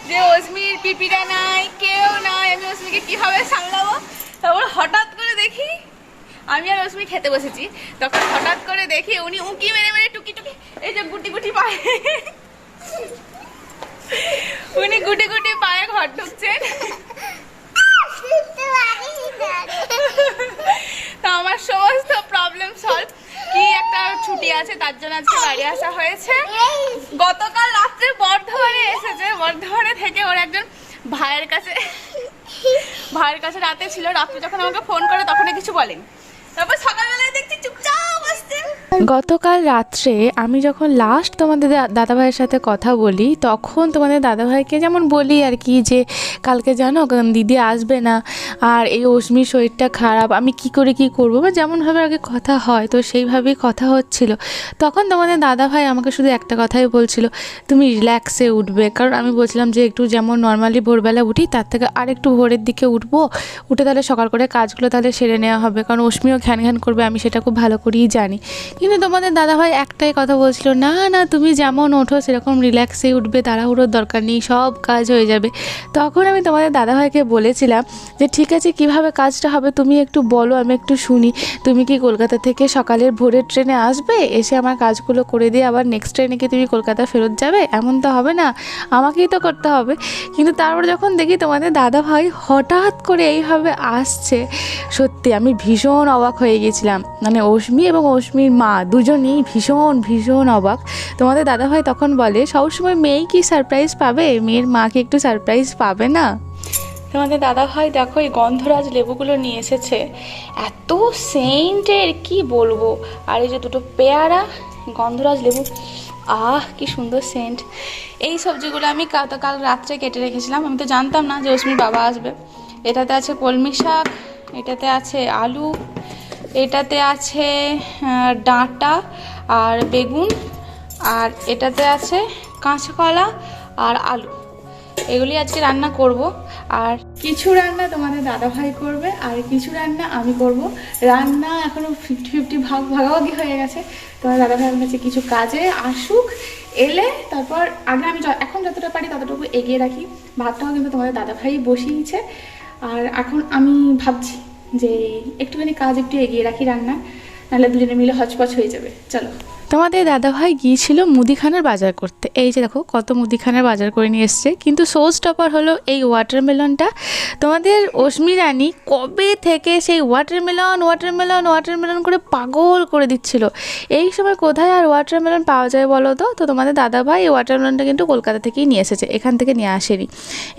যে অস্মির পিপিটা নাই, কেউ নাই, আমি অস্মিকে কিভাবে সামলাবো। তারপর হঠাৎ করে দেখি আমি আর অস্মি খেতে বসেছি, তখন হঠাৎ করে দেখি উনি উঁকি মেরে মেরে টুকি টুকি এই যে গুটি গুটি পায়ে উনি গুটি গুটি পায়ে ঘর ঢুকছেন। তো আমার সমস্ত প্রবলেম সলভ। কি একটা ছুটি আছে তার জন্য আজকে বাড়ি আসা হয়েছে। গতকাল রাত্রে বর্ধমানে এসেছে, বর্ধমানে থেকে ওর একজন ভাইয়ের কাছে রাতে ছিল। রাত্রে যখন আমাকে ফোন করে তখন কিছু বলেনি, তারপর সকালবেলায় দেখছি চুপচাপ আসছে। গতকাল রাত্রে আমি যখন লাস্ট তোমাদের দাদাভাইয়ের সাথে কথা বলি, তখন তোমাদের দাদাভাইকে যেমন বলি আর কি, যে কালকে জানো দিদি আসবে না, আর এই অস্মির শরীরটা খারাপ, আমি কি করে কি করবো, বা যেমনভাবে আগে কথা হয় তো সেইভাবেই কথা হচ্ছিল। তখন তোমাদের দাদাভাই আমাকে শুধু একটা কথাই বলছিল, তুমি রিল্যাক্সে উঠবে। কারণ আমি বলছিলাম যে একটু যেমন নর্মালি ভোরবেলা উঠি তার থেকে আর একটু ভোরের দিকে উঠবো, উঠে তাহলে সকাল করে কাজগুলো তাহলে সেরে নেওয়া হবে, কারণ অস্মিও ঘ্যান ঘ্যান করবে, আমি সেটা খুব ভালো করেই জানি। কিন্তু তোমাদের দাদাভাই একটাই কথা বলছিল, না না তুমি যেমন ওঠো সেরকম রিল্যাক্সে উঠবে, তাড়াহুড়োর দরকার নেই, সব কাজ হয়ে যাবে। তখন আমি তোমাদের দাদাভাইকে বলেছিলাম যে ঠিক আছে কীভাবে কাজটা হবে তুমি একটু বলো, আমি একটু শুনি। তুমি কি কলকাতা থেকে সকালের ভোরের ট্রেনে আসবে, এসে আমার কাজগুলো করে দিয়ে আবার নেক্সট ট্রেনে কি তুমি কলকাতা ফেরত যাবে? এমন তো হবে না, আমাকেই তো করতে হবে। কিন্তু তারপর যখন দেখি তোমাদের দাদাভাই হঠাৎ করে এইভাবে আসছে, সত্যি আমি ভীষণ অবাক হয়ে গেছিলাম। মানে অস্মি এবং অস্মির মা দুজনেই ভীষণ ভীষণ অবাক। তোমাদের দাদাভাই তখন বলে, সবসময় মেয়েই কি সারপ্রাইজ পাবে, মেয়ের মা কি একটু সারপ্রাইজ পাবে না? তোমাদের দাদাভাই দেখো এই গন্ধরাজ লেবুগুলো নিয়ে এসেছে, এত সেন্টের কি বলবো। আর এই যে দুটো পেয়ারা গন্ধরাজ লেবু, কি সুন্দর সেন্ট। এই সবজিগুলো আমি কাল রাত্রে কেটে রেখেছিলাম, আমি তো জানতাম না যে অস্মির বাবা আসবে। এটাতে আছে কলমি শাক, এটাতে আছে আলু, এটাতে আছে ডাঁটা আর বেগুন, আর এটাতে আছে কাঁচকলা আর আলু। এগুলি আজকে রান্না করব। আর কিছু রান্না তোমাদের দাদাভাই করবে আর কিছু রান্না আমি করব। রান্না এখনও 50-50 ভাগাভাগি হয়ে গেছে। তোমার দাদাভাইয়ের কাছে কিছু কাজে আসুক, এলে তারপর আগে আমি এখন যতটা পারি ততটুকু এগিয়ে রাখি। ভাতটাও কিন্তু তোমাদের দাদাভাই বসিয়েছে। আর এখন আমি ভাবছি যে একটুখানি কাজ একটু এগিয়ে রাখি রান্না, নাহলে দুজনে মিলে হচপচ হয়ে যাবে। চলো। তোমাদের দাদাভাই গিয়েছিল মুদিখানার বাজার করতে। এই যে দেখো কত মুদিখানার বাজার করে নিয়ে এসছে। কিন্তু শো স্টপার হলো এই ওয়াটারমেলনটা। তোমাদের অস্মি রানী কবে থেকে সেই ওয়াটারমেলন করে পাগল করে দিচ্ছিল। এই সময় কোথায় আর ওয়াটারমেলন পাওয়া যায় বলো তো? তো তোমাদের দাদাভাই এই ওয়াটারমেলনটা কিন্তু কলকাতা থেকেই নিয়ে এসেছে, এখান থেকে নিয়ে আসেনি।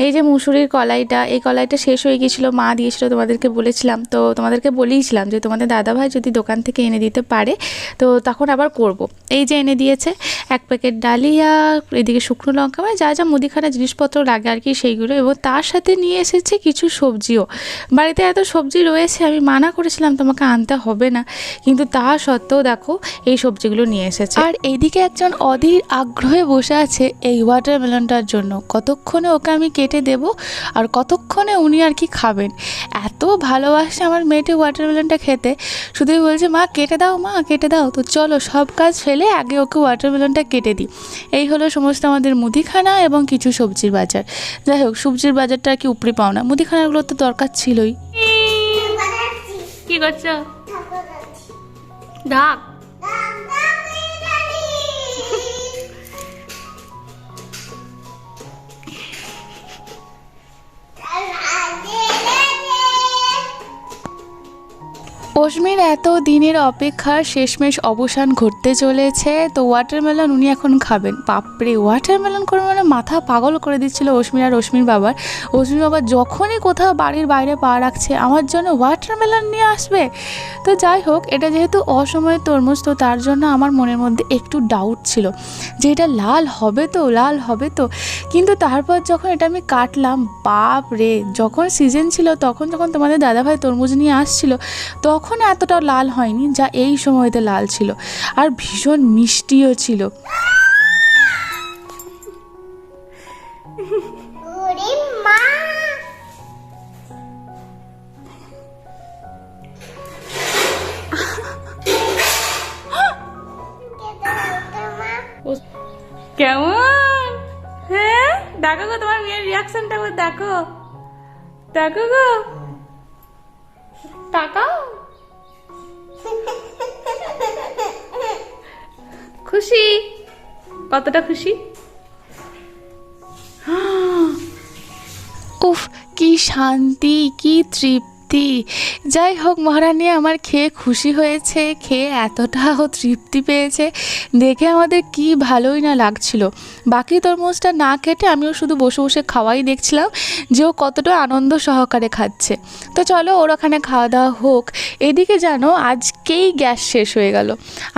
এই যে মুসুরির কলাইটা, এই কলাইটা শেষ হয়ে গিয়েছিলো, মা দিয়েছিল, তোমাদেরকে বলেছিলাম। তো তোমাদেরকে বলেইছিলাম যে তোমাদের দাদাভাই যদি দোকান থেকে এনে দিতে পারে তো তখন আবার করব। এই যে এনে দিয়েছে 1 প্যাকেট ডালিয়া, এদিকে শুকনো লঙ্কা, মানে যা যা মুদিখানা জিনিসপত্র লাগে আর কি সেইগুলো, এবং তার সাথে নিয়ে এসেছে কিছু সবজিও। বাড়িতে এত সবজি রয়েছে, আমি মানা করেছিলাম তোমাকে আনতে হবে না, কিন্তু তা সত্ত্বেও দেখো এই সবজিগুলো নিয়ে এসেছে। আর এইদিকে একজন অধীর আগ্রহে বসে আছে এই ওয়াটারমেলনটার জন্য, কতক্ষণে ওকে আমি কেটে দেব আর কতক্ষণে উনি আর কি খাবেন। এত ভালোবাসে আমার মেয়েটি ওয়াটারমেলনটা খেতে, শুধুই বলছে মা কেটে দাও, মা কেটে দাও। তো চলো সব কাজ ফেলে আগে ওকে ওয়াটারমেলনটা কেটে দিই। এই হলো সমস্ত আমাদের মুদিখানা এবং কিছু সবজির বাজার। যাই হোক, সবজির বাজারটা আর কি উপরে পাও না, মুদিখানাগুলো তো দরকার ছিলই। কি করছো? ঢাক। অস্মির এত দিনের অপেক্ষার শেষমেশ অবসান ঘটতে চলেছে। তো ওয়াটারমেলন উনি এখন খাবেন। বাপরে, ওয়াটারমেলন করে মানে মাথা পাগল করে দিচ্ছিল অস্মির আর অস্মির বাবার। অস্মির বাবা যখনই কোথাও বাড়ির বাইরে পা রাখছে আমার জন্য ওয়াটারমেলন নিয়ে আসবে। তো যাই হোক, এটা যেহেতু অসময়ে তরমুজ, তো তার জন্য আমার মনের মধ্যে একটু ডাউট ছিল যে এটা লাল হবে তো। কিন্তু তারপর যখন এটা আমি কাটলাম, বাপ রে, যখন সিজন ছিল তখন যখন তোমাদের দাদাভাই তরমুজ নিয়ে আসছিল তখন এতটা লাল হয়নি যা এই সময়তে লাল ছিল, আর ভীষণ মিষ্টিও ছিল। কেমন? হ্যাঁ দেখো গো তোমার মেয়ের রিয়াকশনটা দেখো, দেখো গো, তাকাও। খুশি, কতটা খুশি। উফ, কি শান্তি, কি তৃপ্তি। যাই হোক, মহারানী আমার খেয়ে খুশি হয়েছে, খেয়ে এতটাও তৃপ্তি পেয়েছে, দেখে আমাদের কি ভালোই না লাগছিল। বাকি তরমুজটা না কেটে আমিও শুধু বসে বসে খাওয়াই দেখছিলাম যে ও কতটা আনন্দ সহকারে খাচ্ছে। তো চলো ওর ওখানে খাওয়া দাওয়া হোক। এদিকে জানো আজকেই গ্যাস শেষ হয়ে গেল।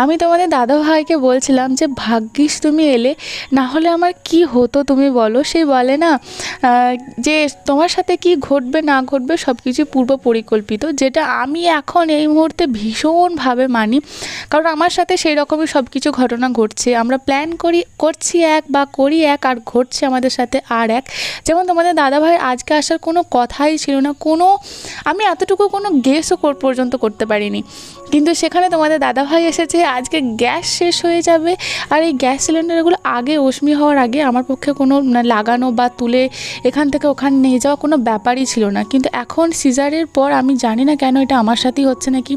আমি তোমাদের দাদা ভাইকে বলছিলাম যে ভাগ্যিস তুমি এলে, না হলে আমার কি হতো তুমি বলো। সেই বলে না যে তোমার সাথে কি ঘটবে না ঘটবে সব কিছু পূর্ব পরিকল্পিত, যেটা আমি এখন এই মুহূর্তে ভীষণভাবে মানি। কারণ আমার সাথে সেই রকমই সব কিছু ঘটনা ঘটছে। আমরা প্ল্যান করছি এক বা করি এক, আর ঘটছে আমাদের সাথে আর এক। যেমন তোমাদের দাদাভাই আজকে আসার কোনো কথাই ছিল না, আমি এতটুকু কোনো গেসও পর্যন্ত করতে পারিনি। কিন্তু সেখানে তোমাদের দাদাভাই এসেছে, আজকে গ্যাস শেষ হয়ে যাবে। আর এই গ্যাস সিলিন্ডারগুলো আগে অশ্মি হওয়ার আগে আমার পক্ষে কোনো লাগানো বা তুলে এখান থেকে ওখানে নিয়ে যাওয়া কোনো ব্যাপারই ছিল না। কিন্তু এখন সিজারের পর আমি জানি না কেন এটা আমার সাথেই হচ্ছে নাকি,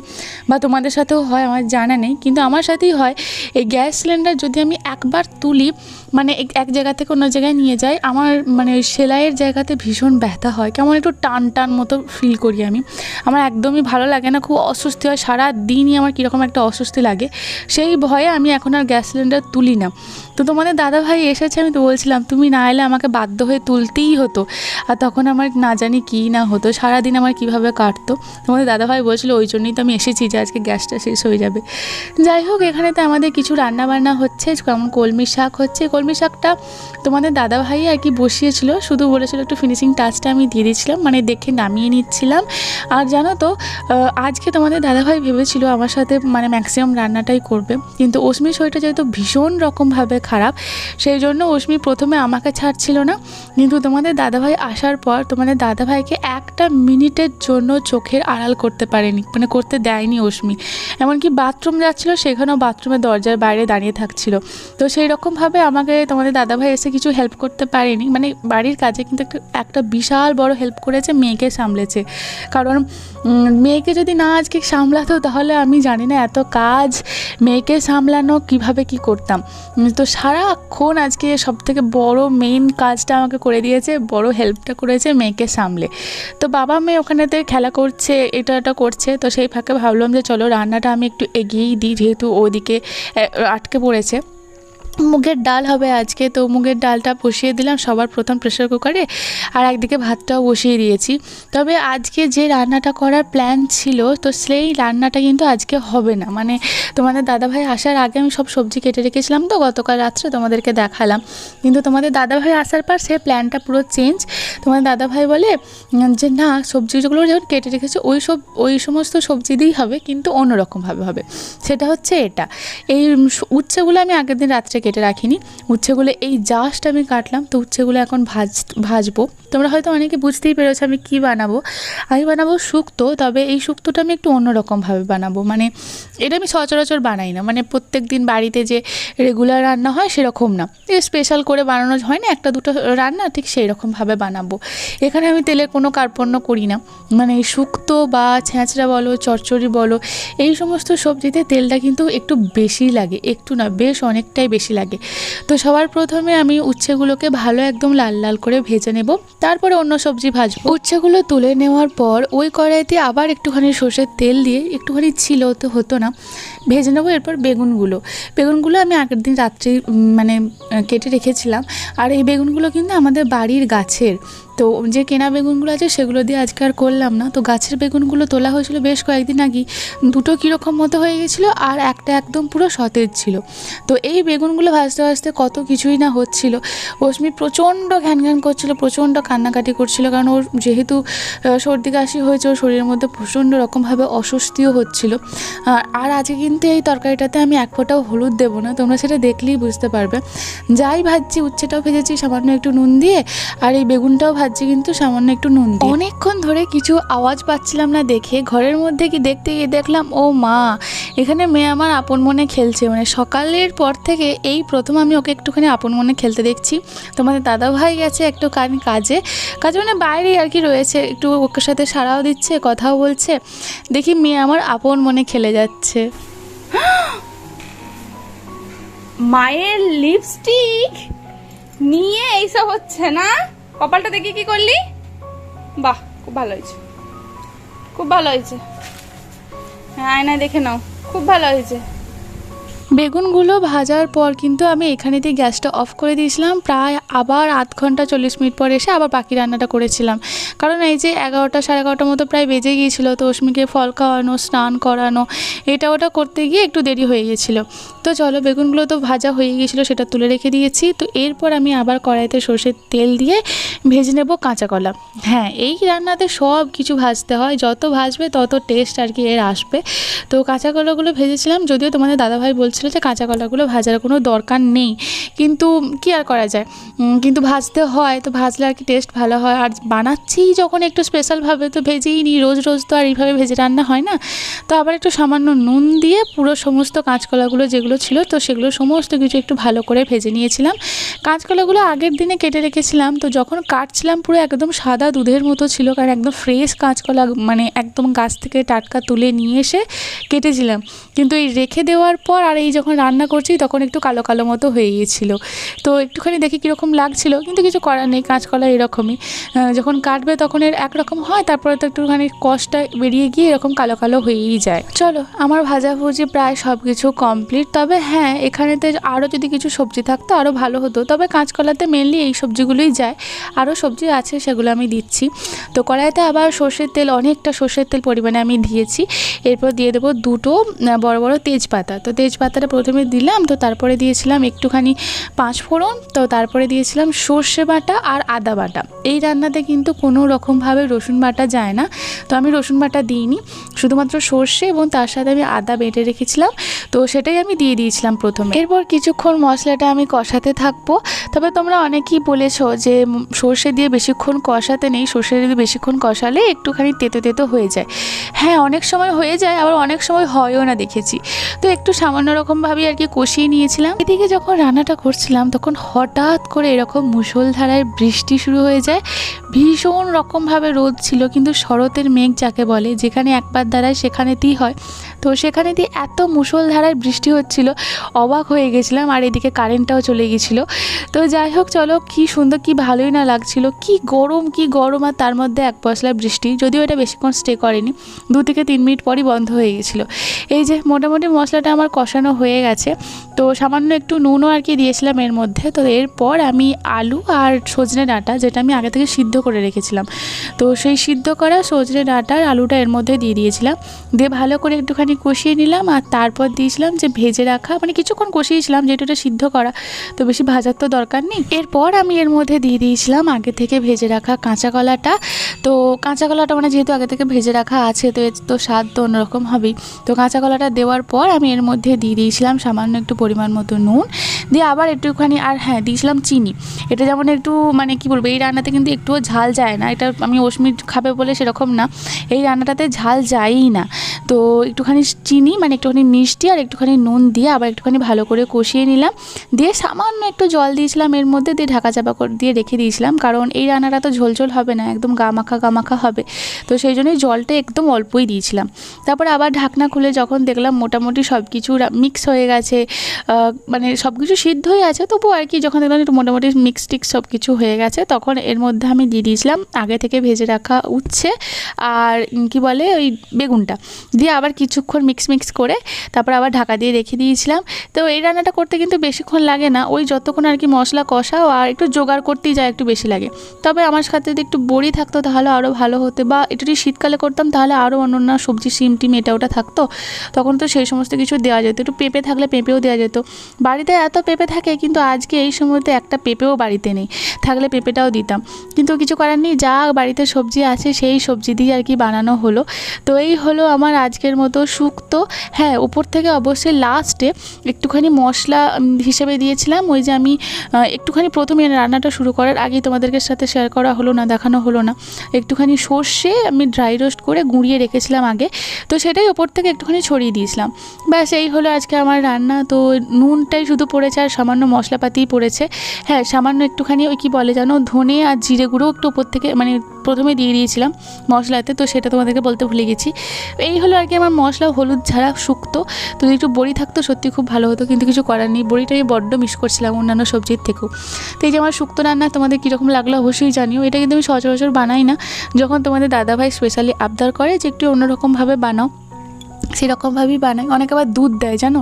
বা তোমাদের সাথেও হয় আমার জানা নেই, কিন্তু আমার সাথেই হয়। এই গ্যাস সিলিন্ডার যদি আমি একবার তুলি, মানে এক জায়গা থেকে অন্য জায়গায় নিয়ে যাই, আমার মানে ওই সেলাইয়ের জায়গাতে ভীষণ ব্যথা হয়, কেমন একটু টান টান মতো ফিল করি আমি। আমার একদমই ভালো লাগে না, খুব অস্বস্তি হয়, সারা দিনই আমার কীরকম একটা অস্বস্তি লাগে। সেই ভয়ে আমি এখন আর গ্যাস সিলিন্ডার তুলি না। তো তোমাদের দাদাভাই এসেছে, আমি তো বলছিলাম তুমি না এলে আমাকে বাধ্য হয়ে তুলতেই হতো। আর তখন আমার না জানি কী না হতো, সারাদিন আমার কীভাবে কাটতো। তোমাদের দাদাভাই বলছিল ওই জন্যই তো আমি এসেছি যে আজকে গ্যাসটা শেষ হয়ে যাবে। যাই হোক, এখানে তো আমাদের কিছু রান্নাবান্না হচ্ছে, যেমন কলমি শাক হচ্ছে। কলমি শাকটা তোমাদের দাদাভাই আর কি বসিয়েছিল, শুধু বলেছিল একটু ফিনিশিং টাচটা আমি দিয়ে দিচ্ছিলাম, মানে দেখে নামিয়ে নিচ্ছিলাম। আর জানো তো আজকে তোমাদের দাদাভাই ভেবেছিল আমার সাথে মানে ম্যাক্সিমাম রান্নাটাই করবে, কিন্তু অশ্মির শরীরটা যেহেতু ভীষণ রকমভাবে খারাপ, সেই জন্য অশ্মি প্রথমে আমাকে ছাড়ছিল না। কিন্তু তোমাদের দাদাভাই আসার পর তোমাদের দাদাভাইকে একটা মিনিটের জন্য চোখের আড়াল করতে পারেনি, মানে করতে দেয়নি অশ্মি। এমনকি বাথরুম যাচ্ছিলো, সেখানেও বাথরুমের দরজার বাইরে দাঁড়িয়ে থাকছিল। তো সেই রকমভাবে আমাকে তোমাদের দাদাভাই এসে কিছু হেল্প করতে পারেনি, মানে বাড়ির কাজে, কিন্তু একটা বিশাল বড় হেল্প করেছে, মেয়েকে সামলেছে। কারণ মেয়েকে যদি না আজকে সামলাতো তাহলে আমি জানি না এত কাজ মেয়েকে সামলানো কিভাবে কি করতাম। তো সারাক্ষণ আজকে সবথেকে বড় মেইন কাজটা আমাকে করে দিয়েছে, বড় হেল্পটা করেছে মেয়েকে সামলে। তো বাবা মেয়ে ওখানেতে খেলা করছে, এটা করছে। তো সেই ফাঁকে ভাবলাম যে চলো রান্নাটা আমি একটু এগিয়েই দিই, যেহেতু ওদিকে আটকে পড়েছে। মুগের ডাল হবে আজকে, তো মুগের ডালটা বসিয়ে দিলাম সবার প্রথম প্রেসার কুকারে, আর একদিকে ভাতটাও বসিয়ে দিয়েছি। তবে আজকে যে রান্নাটা করার প্ল্যান ছিল, তো সেই রান্নাটা কিন্তু আজকে হবে না। মানে তোমাদের দাদাভাই আসার আগে আমি সব সবজি কেটে রেখেছিলাম, তো গতকাল রাত্রে তোমাদেরকে দেখালাম। কিন্তু তোমাদের দাদাভাই আসার পর সে প্ল্যানটা পুরো চেঞ্জ। তোমাদের দাদাভাই বলে যে না, সবজিগুলো যখন কেটে রেখেছে ওই সমস্ত সবজি দিয়েই হবে, কিন্তু অন্যরকমভাবে হবে। সেটা হচ্ছে এটা, এই উচ্ছেগুলো আমি আগের দিন রাত্রে কেটে রাখিনি, উচ্ছেগুলো এই জাস্ট আমি কাটলাম। তো উচ্ছেগুলো এখন ভাজবো। তোমরা হয়তো অনেকে বুঝতেই পেরেছো আমি কি বানাবো। আমি বানাবো শুক্তো, তবে এই শুক্তোটা আমি একটু অন্যরকমভাবে বানাবো। মানে এটা আমি সচরাচর বানাই না, মানে প্রত্যেক দিন বাড়িতে যে রেগুলার রান্না হয় সেরকম না, স্পেশাল করে বানানো হয় না একটা দুটো রান্না, ঠিক সেই রকমভাবে বানাবো। এখানে আমি তেলের কোনো কার্পণ্য করি না, মানে শুক্তো বা ছেঁচড়া বলো, চচ্চড়ি বলো, এই সমস্ত সবজিতে তেলটা কিন্তু একটু বেশি লাগে, একটু না বেশ অনেকটাই বেশি লাগে। তো সবার প্রথমে আমি উচ্ছেগুলোকে ভালো একদম লাল লাল করে ভেজে নেব, তারপরে অন্য সবজি ভাজবো। উচ্ছেগুলো তুলে নেওয়ার পর ওই কড়াইতে আবার একটুখানি সর্ষের তেল দিয়ে, একটুখানি ছিল তো হতো না, ভেজে নেবো। এরপর বেগুনগুলো আমি আগের দিন রাত্রে মানে কেটে রেখেছিলাম। আর এই বেগুনগুলো কিন্তু আমাদের বাড়ির গাছের, তো যে কেনা বেগুনগুলো আছে সেগুলো দিয়ে আজকে আর করলাম না। তো গাছের বেগুনগুলো তোলা হয়েছিল বেশ কয়েকদিন আগে, দুটো কীরকম মতো হয়ে গেছিলো, আর একটা একদম পুরো সতেজ ছিল। তো এই বেগুনগুলো ভাজতে ভাজতে কত কিছুই না হচ্ছিল। অশ্মি প্রচণ্ড ঘ্যান করছিল, প্রচণ্ড কান্নাকাটি করছিল, কারণ ওর যেহেতু সর্দি কাশি হয়েছে, ওর শরীরের মধ্যে প্রচণ্ড রকমভাবে অস্বস্তিও হচ্ছিল। আর আজকে কিন্তু এই তরকারিটাতে আমি এক ফোঁটাও হলুদ দেবো না, তোমরা সেটা দেখলেই বুঝতে পারবে। যাই ভাজছি, উচ্ছেটাও ভেজেছি সামান্য একটু নুন দিয়ে, আর এই বেগুনটাও ভাজছি কিন্তু সামান্য একটু নুন দিয়ে। অনেকক্ষণ ধরে কিছু আওয়াজ পাচ্ছিলাম না দেখে ঘরের মধ্যে কি দেখতে গিয়ে দেখলাম ও মা, এখানে মেয়ে আমার আপন মনে খেলছে। মানে সকালের পর থেকে এই প্রথম আমি ওকে একটুখানি আপন মনে খেলতে দেখছি। তোমাদের দাদা ভাই গেছে একটু কাজে মানে বাইরেই আর কি রয়েছে, একটু ওর সাথে সাড়াও দিচ্ছে, কথাও বলছে। দেখি মেয়ে আমার আপন মনে খেলে যাচ্ছে। মায়ের লিপস্টিক নিয়ে এইসব হচ্ছে না। কপালটা দেখি কি করলি, বাহ খুব ভালো হয়েছে, খুব ভালো হয়েছে। হ্যাঁ আয়নায় দেখে নাও, খুব ভালো হয়েছে। বেগুনগুলো ভাজার পর কিন্তু আমি এখানেতে গ্যাসটা অফ করে দিয়েছিলাম। প্রায় আবার আধ ঘন্টা 40 মিনিট পর এসে আবার বাকি রান্নাটা করেছিলাম, কারণ এই যে 11টা সাড়ে 11টার মতো প্রায় বেজে গিয়েছিলো। তো অস্মিকে ফল খাওয়ানো, স্নান করানো, এটা ওটা করতে গিয়ে একটু দেরি হয়ে গেছিলো। তো চলো, বেগুনগুলো তো ভাজা হয়ে গিয়েছিলো, সেটা তুলে রেখে দিয়েছি। তো এরপর আমি আবার কড়াইতে সর্ষের তেল দিয়ে ভেজে নেব কাঁচা কলা। হ্যাঁ, এই রান্নাতে সব কিছু ভাজতে হয়, যত ভাজবে তত টেস্ট আর কি এর আসবে। তো কাঁচা কলাগুলো ভেজেছিলাম, যদিও তোমাদের দাদাভাই বলছিল যে কাঁচা কলাগুলো ভাজার কোনো দরকার নেই, কিন্তু কি আর করা যায়, কিন্তু ভাজতে হয়। তো ভাজলে আর কি টেস্ট ভালো হয়। আর বানাচ্ছি যখন একটু স্পেশালভাবে তো ভেজেই নিই, রোজ রোজ তো আর এইভাবে ভেজে রান্না হয় না। তো আবার একটু সামান্য নুন দিয়ে পুরো সমস্ত কাঁচকলাগুলো যেগুলো ছিল তো সেগুলো সমস্ত কিছু একটু ভালো করে ভেজে নিয়েছিলাম। কাঁচকলাগুলো আগের দিনে কেটে রেখেছিলাম, তো যখন কাটছিলাম পুরো একদম সাদা দুধের মতো ছিল, কারণ একদম ফ্রেশ কাঁচকলা, মানে একদম গাছ থেকে টাটকা তুলে নিয়ে এসে কেটেছিলাম। কিন্তু এই রেখে দেওয়ার পর আর এই যখন রান্না করছি তখন একটু কালো কালো মতো হয়ে গিয়েছিলো। তো একটুখানি দেখি কীরকম লাগছিল, কিন্তু কিছু করার নেই, কাঁচকলা এরকমই, যখন কাটবে তখন এর একরকম হয়, তারপরে তো একটুখানি কষটা বেরিয়ে গিয়ে এরকম কালো কালো হয়েই যায়। চলো, আমার ভাজাভুজি প্রায় সব কিছু কমপ্লিট। তবে হ্যাঁ, এখানেতে আরও যদি কিছু সবজি থাকতো আরও ভালো হতো, তবে কাঁচকলাতে মেনলি এই সবজিগুলোই যায়, আরও সবজি আছে সেগুলো আমি দিচ্ছি। তো কড়াইতে আবার সর্ষের তেল, অনেকটা সর্ষের তেল পরিমাণে আমি দিয়েছি। এরপর দিয়ে দেবো দুটো বড় বড় তেজপাতা। তো তেজপাতাটা প্রথমে দিলাম, তো তারপরে দিয়েছিলাম একটুখানি 5 ফোড়ন, তো তারপরে দিয়েছিলাম সর্ষে বাটা আর আদা বাটা। এই রান্নাতে কিন্তু কোনো রকমভাবে রসুন বাটা যায় না, তো আমি রসুন বাটা দিইনি, শুধুমাত্র সর্ষে এবং তার সাথে আমি আদা বেটে রেখেছিলাম, তো সেটাই আমি দিয়ে দিয়েছিলাম প্রথমে। এরপর কিছুক্ষণ মশলাটা আমি কষাতে থাকবো। তবে তোমরা অনেকেই বলেছো যে সর্ষে দিয়ে বেশিক্ষণ কষাতে নেই, সর্ষে দিয়ে বেশিক্ষণ কষালে একটুখানি তেতো তেতো হয়ে যায়। হ্যাঁ, অনেক সময় হয়ে যায়, আবার অনেক সময় হয়ও না দেখেছি। তো একটু সামান্য রকমভাবেই আর কি কষিয়ে নিয়েছিলাম। এদিকে যখন রান্নাটা করছিলাম তখন হঠাৎ করে এরকম মুষলধারায় বৃষ্টি শুরু হয়ে যায়। ভীষণ রকমভাবে রোদ ছিল, কিন্তু শরতের মেঘ যাকে বলে, যেখানে একবার দাঁড়ায় সেখানেতেই হয়। তো সেখানে দিয়ে এত মুষলধারায় বৃষ্টি হচ্ছিল, অবাক হয়ে গেছিলাম। আর এদিকে কারেন্টটাও চলে গেছিলো। তো যাই হোক, চলো, কি সুন্দর, কি ভালোই না লাগছিল, কি গরম, আর তার মধ্যে এক পশলা বৃষ্টি। যদিও এটা বেশিক্ষণ স্টে করেনি, 2 থেকে 3 মিনিট পরই বন্ধ হয়ে গেছিলো। এই যে মোটামুটি মশলাটা আমার কষানো হয়ে গেছে, তো সামান্য একটু নুনও আর কি দিয়েছিলাম এর মধ্যে। তো এরপর আমি আলু আর সজনে ডাঁটা, যেটা আমি আগে থেকে সিদ্ধ করে রেখেছিলাম, তো সেই সিদ্ধ করা সজনে ডাঁটার আলুটা এর মধ্যে দিয়ে দিয়েছিলাম। দিয়ে ভালো করে একটুখানি কষিয়ে নিলাম, আর তারপর দিয়েছিলাম যে ভেজে রাখা, মানে কিছুক্ষণ কষিয়েছিলাম, যেটা এটা সিদ্ধ করা, তো বেশি ভাজার তো দরকার নেই। এরপর আমি এর মধ্যে দিয়ে দিয়েছিলাম আগে থেকে ভেজে রাখা কাঁচা কলাটা। তো কাঁচা কলাটা মানে যেহেতু আগে থেকে ভেজে রাখা আছে, তো এর তো স্বাদ তো অন্যরকম হবেই। তো কাঁচা কলাটা দেওয়ার পর আমি এর মধ্যে দিয়ে দিয়েছিলাম সামান্য একটু পরিমাণ মতো নুন, দিয়ে আবার একটুখানি, আর হ্যাঁ দিয়েছিলাম চিনি। এটা যেমন একটু মানে কি বলবো, এই রান্নাতে কিন্তু একটুও ঝাল যায় না, এটা আমি অস্মি খাবে বলে সেরকম না, এই রান্নাটাতে ঝাল যায়ই না। তো একটুখানি চিনি, মানে একটুখানি মিষ্টি আর একটুখানি নুন দিয়ে আবার একটুখানি ভালো করে কষিয়ে নিলাম। দিয়ে সামান্য একটু জল দিয়েছিলাম এর মধ্যে, দিয়ে ঢাকা চাপা করে দিয়ে রেখে দিয়েছিলাম, কারণ এই রান্নাটা তো ঝোল হবে না, একদম গামাখা হবে। তো সেই জন্যই জলটা একদম অল্পই দিয়েছিলাম। তারপরে আবার ঢাকনা খুলে যখন দেখলাম মোটামুটি সব কিছু মিক্স হয়ে গেছে, মানে সব কিছু সিদ্ধ হয়ে আছে, তবুও আর কি যখন দেখলাম একটু মোটামুটি মিক্স টিক্স সব কিছু হয়ে গেছে, তখন এর মধ্যে আমি দিয়ে দিয়েছিলাম আগে থেকে ভেজে রাখা উচ্ছে আর কি বলে ওই বেগুনটা, দিয়ে আবার কিছুক্ষণ মিক্স করে তারপর আবার ঢাকা দিয়ে রেখে দিয়েছিলাম। তো এই রান্নাটা করতে কিন্তু বেশিক্ষণ লাগে না, ওই যতক্ষণ আর কি মশলা কষাও আর একটু জোগাড় করতেই যায় একটু বেশি লাগে। তবে আমার সাথে যদি একটু বড়ি থাকতো তাহলে আরও ভালো হতো, বা একটু যদি শীতকালে করতাম তাহলে আরও অন্য সবজি, সিম টিম এটা ওটা থাকতো, তখন তো সেই সমস্ত কিছু দেওয়া যেত, একটু পেঁপে থাকলে পেঁপেও দেওয়া যেত। বাড়িতে এত পেঁপে থাকে, কিন্তু আজকে এই সময়তে একটা পেঁপেও বাড়িতে নেই, থাকলে পেঁপেটাও দিতাম, কিন্তু কিছু করার নেই, যা বাড়িতে সবজি আছে সেই সবজি দিয়ে আর কি বানানো হলো। তো এই হলো আমার আজকের মতো শুক্তো। হ্যাঁ, উপর থেকে অবশ্যই লাস্টে একটুখানি মশলা হিসেবে দিয়েছিলাম, ওই যে আমি একটুখানি প্রথমে রান্নাটা শুরু করার আগেই তোমাদেরকে সাথে শেয়ার করা হলো না, দেখানো হলো না, একটুখানি সর্ষে আমি ড্রাই রোস্ট করে গুঁড়িয়ে রেখেছিলাম আগে, তো সেটাই ওপর থেকে একটুখানি ছড়িয়ে দিয়েছিলাম। ব্যাস এই হলো আজকে আমার রান্না। তো নুনটাই শুধু পড়েছে আর সামান্য মশলাপাতিই পড়েছে। হ্যাঁ, সামান্য একটুখানি ওই কী বলে জানো, ধনে আর জিরে গুঁড়ো একটু ওপর থেকে মানে প্রথমে দিয়ে দিয়েছিলাম মশলাতে, তো সেটা তোমাদেরকে বলতে ভুলে গেছি। এই হলো আর কি আমার মশলা হলুদ ছাড়া শুক্তো। তো যদি একটু বড়ি থাকতো সত্যি খুব ভালো হতো, কিন্তু কিছু করার নেই, বড়িটা আমি বড্ড মিস করছিলাম অন্যান্য সবজির থেকেও। তো এই যে আমার শুক্তো রান্না তোমাদের কীরকম লাগলো অবশ্যই জানিও। এটা কিন্তু আমি সচরাচর বানাই না, যখন তোমাদের দাদাভাই স্পেশালি আবদার করে যে একটু অন্যরকমভাবে বানাও, সেরকমভাবেই বানাই। অনেকে আবার দুধ দেয় জানো,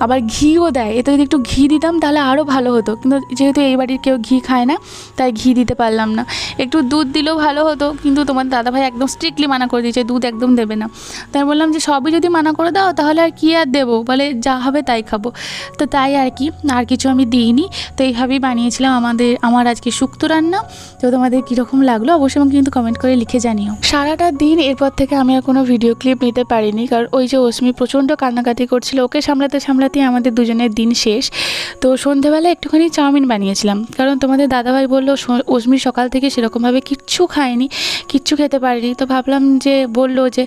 আবার ঘিও দেয়, এতে যদি একটু ঘি দিতাম তাহলে আরও ভালো হতো, কিন্তু যেহেতু এই বাড়ির কেউ ঘি খায় না তাই ঘি দিতে পারলাম না। একটু দুধ দিলেও ভালো হতো, কিন্তু তোমার দাদাভাই একদম স্ট্রিক্টলি মানা করে দিয়েছে, দুধ একদম দেবে না। তাই বললাম যে সবই যদি মানা করে দাও তাহলে আর কী আর দেবো, বলে যা হবে তাই খাবো। তো তাই আর কি, আর কিছু আমি দিইনি। তো এইভাবেই বানিয়েছিলাম আমার আজকে শুক্তো রান্না। তো তোমাদের কীরকম লাগলো অবশ্যই আমাকে কিন্তু কমেন্ট করে লিখে জানিও। সারাটা দিন এরপর থেকে আমি আর কোনো ভিডিও ক্লিপ নিতে পারিনি, কারণ ওই যে অস্মি প্রচণ্ড কান্নাকাটি করছিল, ওকে সামলাতে সামলাতেই আমাদের দুজনের দিন শেষ। তো সন্ধেবেলা একটুখানি চাউমিন বানিয়েছিলাম, কারণ তোমাদের দাদাভাই বললো অস্মি সকাল থেকে সেরকমভাবে কিচ্ছু খায়নি, কিচ্ছু খেতে পারেনি। তো ভাবলাম যে বললো যে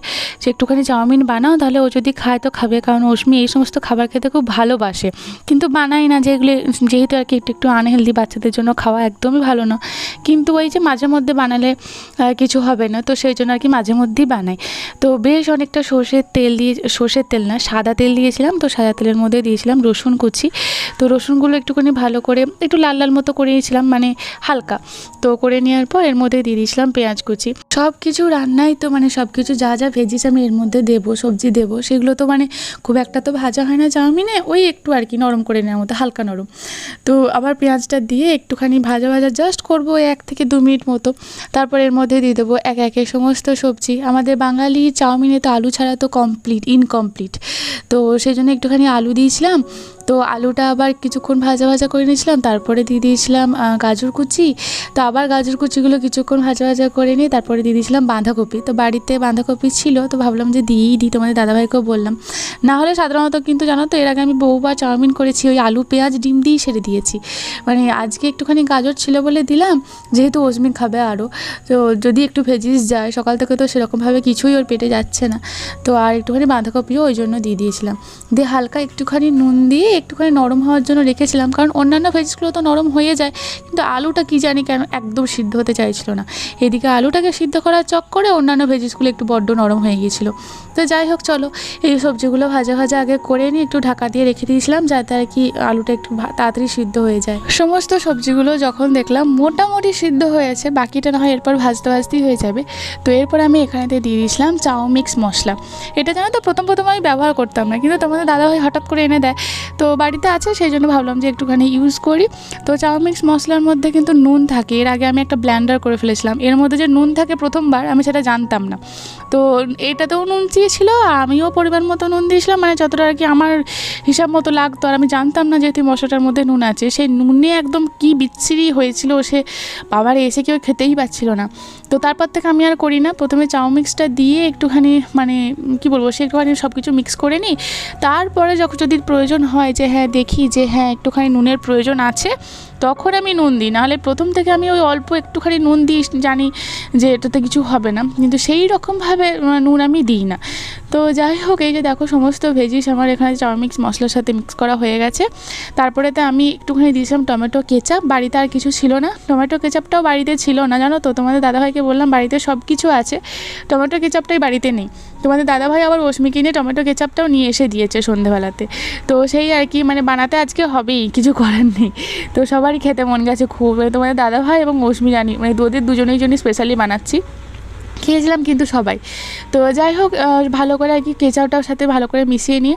একটুখানি চাউমিন বানাও, তাহলে ও যদি খায় তো খাবে, কারণ অস্মি এই সমস্ত খাবার খেতে খুব ভালোবাসে, কিন্তু বানাই না, যেহেতু আর কি একটু আনহেলদি, বাচ্চাদের জন্য খাওয়া একদমই ভালো না। কিন্তু ওই যে মাঝে মধ্যে বানালে কিছু হবে না, তো সেই জন্য আর কি মাঝে মধ্যেই বানাই। তো বেশ অনেকটা সর্ষের তেল না, সাদা তেল দিয়েছিলাম। তো সাদা তেলের মধ্যে দিয়েছিলাম রসুন কুচি। তো রসুনগুলো একটুখানি ভালো করে একটু লাল লাল মতো করে নিয়েছিলাম, মানে হালকা। তো করে নেওয়ার পর এর মধ্যে দিয়ে দিয়েছিলাম পেঁয়াজ কুচি। সব কিছু রান্নাই তো মানে সব কিছু যা যা ভেজিস আমি এর মধ্যে দেবো, সবজি দেবো, সেগুলো তো মানে খুব একটা তো ভাজা হয় না চাউমিনে, ওই একটু আর কি নরম করে নেওয়ার মতো, হালকা নরম। তো আবার পেঁয়াজটা দিয়ে একটুখানি ভাজা জাস্ট করবো 1 থেকে 2 মিনিট মতো। তারপর এর মধ্যে দিয়ে দেবো এক একে সমস্ত সবজি। আমাদের বাঙালি চাউমিনে তো আলু ছাড়া তো ইনকমপ্লিট। তো সেই জন্য একটুখানি আলু দিয়েছিলাম। তো আলুটা আবার কিছুক্ষণ ভাজা করে নিয়েছিলাম, তারপরে দিয়ে দিয়েছিলাম গাজর কুচি। তো আবার গাজর কুচিগুলো কিছুক্ষণ ভাজা করে নিয়ে তারপরে দিয়ে দিয়েছিলাম বাঁধাকপি। তো বাড়িতে বাঁধাকপি ছিল, তো ভাবলাম যে দিই তোমাদের দাদাভাইকেও বললাম। না হলে সাধারণত কিন্তু জানো তো এর আগে আমি বহুবার চাউমিন করেছি ওই আলু পেঁয়াজ ডিম দিয়েই সেরে দিয়েছি, মানে আজকে একটুখানি গাজর ছিল বলে দিলাম, যেহেতু অস্মি খাবে আরও। তো যদি একটু ভেজিস যায়, সকাল থেকে তো সেরকমভাবে কিছুই ওর পেটে যাচ্ছে না, তো আর একটুখানি বাঁধাকপিও ওই জন্য দিয়ে দিয়েছিলাম। দিয়ে হালকা একটুখানি নুন দিয়ে একটুখানি নরম হওয়ার জন্য রেখেছিলাম, কারণ অন্যান্য ভেজিসগুলো তো নরম হয়ে যায়, কিন্তু আলুটা কী জানি কেন একদম সিদ্ধ হতে চাইছিল না। এদিকে আলুটাকে সিদ্ধ করার চক্করে অন্যান্য ভেজিসগুলো একটু বড্ড নরম হয়ে গিয়েছিলো। তো যাই হোক, চলো এই সবজিগুলো ভাজা আগে করে নিয়ে একটু ঢাকা দিয়ে রেখে দিয়েছিলাম, যাতে আর কি আলুটা একটু তাড়াতাড়ি সিদ্ধ হয়ে যায়। সমস্ত সবজিগুলো যখন দেখলাম মোটামুটি সিদ্ধ হয়েছে, বাকিটা না হয় এরপর ভাজতেই হয়ে যাবে। তো এরপর আমি এখানেতে দিয়ে দিয়েছিলাম চাউমিক্স মশলা। এটা জানো তো প্রথম আমি ব্যবহার করতাম না, কিন্তু তোমাদের দাদাভাই হঠাৎ করে এনে দেয়, তো বাড়িতে আছে সেই জন্য ভাবলাম যে একটুখানি ইউজ করি। তো চাউমিক্স মশলার মধ্যে কিন্তু নুন থাকে, এর আগে আমি একটা ব্লেন্ডার করে ফেলেছিলাম, এর মধ্যে যে নুন থাকে প্রথমবার আমি সেটা জানতাম না। তো এটাতেও নুন দিয়েছিল, আমিও পরিমাণ মতো নুন দিয়েছিলাম, মানে যতটা আর কি আমার হিসাব মতো লাগতো, আর আমি জানতাম না যেহেতু মশলাটার মধ্যে নুন আছে। সেই নুনে একদম কি বিচ্ছিরি হয়েছিল, সে বাবারে এসে কেউ খেতেই পাচ্ছিল না। তো তারপর থেকে আমি আর করি না, প্রথমে চাউমিক্সটা দিয়ে একটুখানি মানে কি বলবো, সে একটুখানি সব কিছু মিক্স করে নিই। তারপরে যখন যদি প্রয়োজন হয় যে হ্যাঁ দেখি যে হ্যাঁ একটুখানি নুনের প্রয়োজন আছে, তখন আমি নুন দিই। নাহলে প্রথম থেকে আমি ওই অল্প একটুখানি নুন দিই, জানি যে এটাতে কিছু হবে না, কিন্তু সেই রকমভাবে নুন আমি দিই না। তো যাই হোক, এই যে দেখো সমস্ত ভেজিস আমার এখানে চাউমিক্স মশলার সাথে মিক্স করা হয়ে গেছে। তারপরেতে আমি একটুখানি দিয়েছিলাম টমেটো কেচাপ, বাড়িতে আর কিছু ছিল না, টমেটো কেচাপটাও বাড়িতে ছিল না জানো তো। তোমাদের দাদাভাইকে বললাম বাড়িতে সব কিছু আছে, টমেটো কেচাপটাই বাড়িতে নেই। তোমাদের দাদাভাই আবার অস্মিকে নিয়ে টমেটো কেচাপটাও নিয়ে এসে দিয়েছে সন্ধ্যেবেলাতে। তো সেই আর কি, মানে বানাতে আজকে হবেই, কিছু করার নেই। তো সবারই খেতে মন গেছে খুব, তোমাদের দাদাভাই এবং অস্মি জানি মানে ওদের দুজনেই জন্য স্পেশালি বানাচ্ছি। খেয়েছিলাম কিন্তু সবাই। তো যাই হোক ভালো করে আর কি কেচাপটার সাথে ভালো করে মিশিয়ে নিই।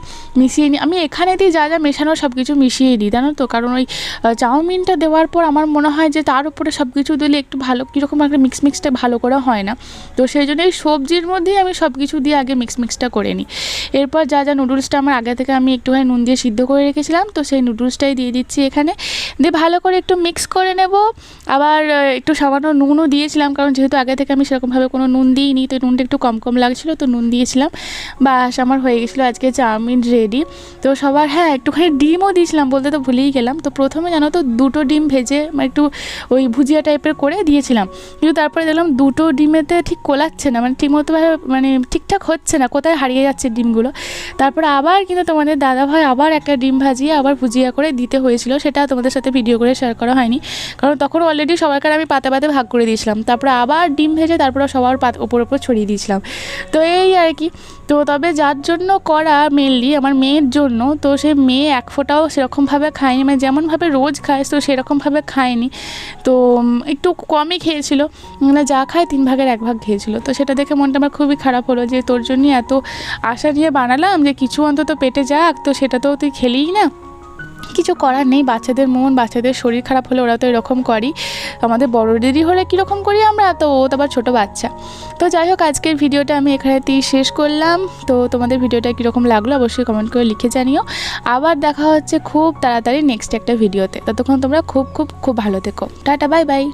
আমি এখানেতেই যা যা মেশানো সব কিছু মিশিয়ে দিই, জানো তো, কারণ ওই চাউমিনটা দেওয়ার পর আমার মনে হয় যে তার উপরে সব কিছু দিলে একটু ভালো কীরকম একটা মিক্সটা ভালো করে হয় না। তো সেই জন্য এই সবজির মধ্যেই আমি সব কিছু দিয়ে আগে মিক্সটা করে নিই। এরপর যা যা নুডলসটা আমার আগে থেকে আমি একটুখানি নুন দিয়ে সিদ্ধ করে রেখেছিলাম, তো সেই নুডলসটাই দিয়ে দিচ্ছি এখানে, দিয়ে ভালো করে একটু মিক্স করে নেব। আবার একটু সামান্য নুনও দিয়েছিলাম, কারণ যেহেতু আগে থেকে আমি সেরকমভাবে কোনো নুন দিইনি, তো নুনটা একটু কম লাগছিলো, তো নুন দিয়েছিলাম। বাস আমার হয়ে গেছিলো আজকে চাউমিন রেডি। তো সবার হ্যাঁ একটুখানি ডিমও দিয়েছিলাম, বলতে তো ভুলেই গেলাম। তো প্রথমে জানো তো 2টো ডিম ভেজে একটু ওই ভুজিয়া টাইপের করে দিয়েছিলাম, কিন্তু তারপরে দেখলাম 2টো ডিমেতে ঠিক কোলাচ্ছে না, মানে ঠিকমতোভাবে মানে ঠিকঠাক হচ্ছে না, কোথায় হারিয়ে যাচ্ছে ডিমগুলো। তারপরে আবার কিন্তু তোমাদের দাদাভাই আবার একটা ডিম ভাজিয়ে আবার ভুজিয়া করে দিতে হয়েছিল, সেটা তোমাদের সাথে ভিডিও করে শেয়ার করা হয়নি, কারণ তখন অলরেডি সবাইকার আমি পাতে ভাগ করে দিয়েছিলাম। তারপরে আবার ডিম ভেজে তারপরে সবার ওপর ছড়িয়ে দিয়েছিলাম। তো এই আর কি। তো তবে যার জন্য করা মেনলি আমার মেয়ের জন্য, তো সেই মেয়ে এক ফোঁটাও সেরকমভাবে খায়নি, মানে যেমনভাবে রোজ খায় তো সেরকমভাবে খায়নি। তো একটু কমই খেয়েছিল, মানে যা খায় 3 ভাগের 1 ভাগ খেয়েছিল। তো সেটা দেখে মনটা আমার খুবই খারাপ হলো যে তোর জন্যই এত আশা নিয়ে বানালাম যে কিছু অন্তত পেটে যাক, তো সেটা তো তুই খেলিই না। কিছু করার নেই, বাচ্চাদের মন, বাচ্চাদের শরীর খারাপ হলে ওরা তো এরকম করি, আমাদের বড়দেরই হলে কীরকম করি আমরা, তো ও তো আবার ছোটো বাচ্চা। তো যাই হোক আজকের ভিডিওটা আমি এখানেতেই শেষ করলাম। তো তোমাদের ভিডিওটা কীরকম লাগলো অবশ্যই কমেন্ট করে লিখে জানিও। আবার দেখা হচ্ছে খুব তাড়াতাড়ি নেক্সট একটা ভিডিওতে। ততক্ষণ তোমরা খুব খুব খুব ভালো থেকো। Tata, bye bye.